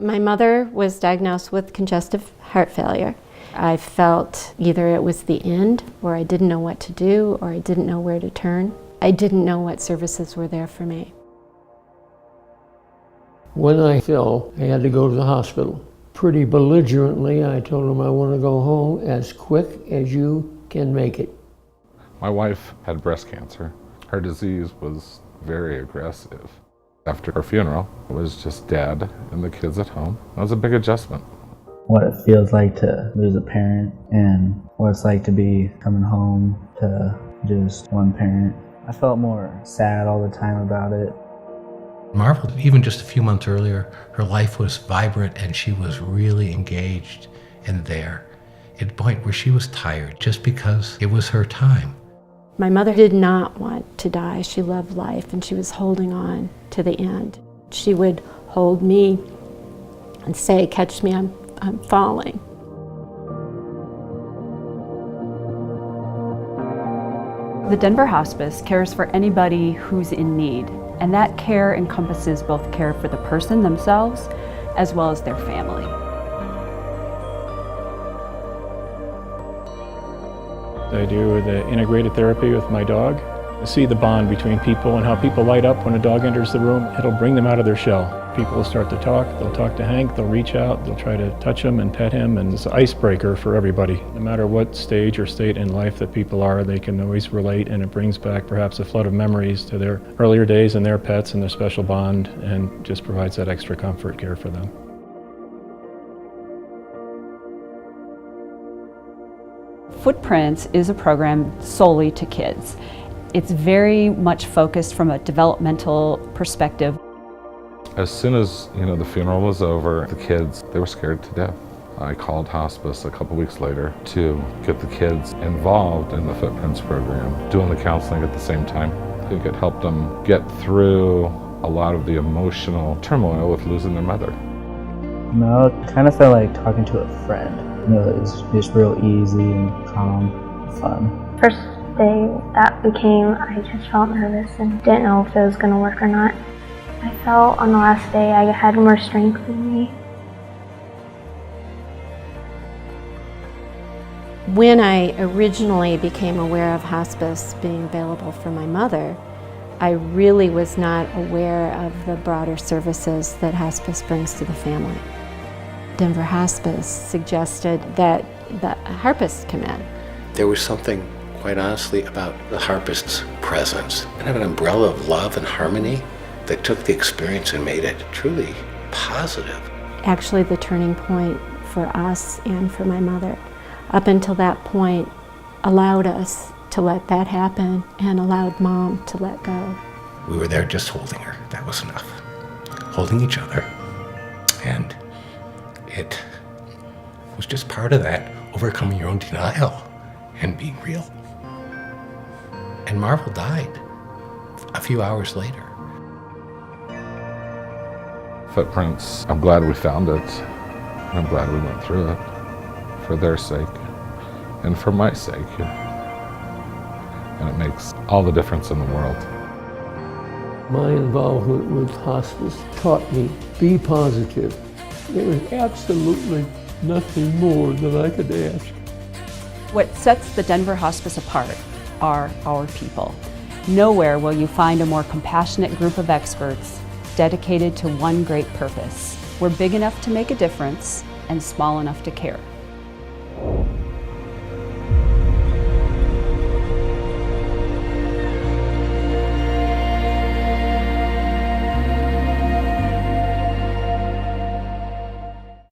My mother was diagnosed with congestive heart failure. I felt either it was the end, or I didn't know what to do, or I didn't know where to turn. I didn't know what services were there for me. When I fell, I had to go to the hospital. Pretty belligerently, I told them I want to go home as quick as you can make it. My wife had breast cancer. Her disease was very aggressive. After her funeral, it was just Dad and the kids at home. That was a big adjustment. What it feels like to lose a parent and what it's like to be coming home to just one parent. I felt more sad all the time about it. Marvel, even just a few months earlier, her life was vibrant and she was really engaged and there, at a point where she was tired just because it was her time. My mother did not want to die. She loved life and she was holding on to the end. She would hold me and say, "Catch me, I'm falling." The Denver Hospice cares for anybody who's in need, and that care encompasses both care for the person themselves as well as their family. I do the integrated therapy with my dog. I see the bond between people and how people light up when a dog enters the room. It'll bring them out of their shell. People will start to talk, they'll talk to Hank, they'll reach out, they'll try to touch him and pet him, and it's an icebreaker for everybody. No matter what stage or state in life that people are, they can always relate, and it brings back perhaps a flood of memories to their earlier days and their pets and their special bond, and just provides that extra comfort care for them. Footprints is a program solely to kids. It's very much focused from a developmental perspective. As soon as the funeral was over, the kids, they were scared to death. I called hospice a couple weeks later to get the kids involved in the Footprints program, doing the counseling at the same time. I think it helped them get through a lot of the emotional turmoil with losing their mother. No, it kind of felt like talking to a friend. It was just real easy and calm and fun. First day that we came, I just felt nervous and didn't know if it was going to work or not. I felt on the last day I had more strength in me. When I originally became aware of hospice being available for my mother, I really was not aware of the broader services that hospice brings to the family. Denver Hospice suggested that the harpists come in. There was something, quite honestly, about the harpist's presence, kind of an umbrella of love and harmony that took the experience and made it truly positive. Actually, the turning point for us and for my mother, up until that point, allowed us to let that happen and allowed Mom to let go. We were there just holding her. That was enough. Holding each other. And it was just part of that, overcoming your own denial and being real. And Marvel died a few hours later. Footprints, I'm glad we found it. I'm glad we went through it for their sake and for my sake. And it makes all the difference in the world. My involvement with hospice taught me, be positive. There was absolutely nothing more than I could ask. What sets the Denver Hospice apart are our people. Nowhere will you find a more compassionate group of experts dedicated to one great purpose. We're big enough to make a difference and small enough to care.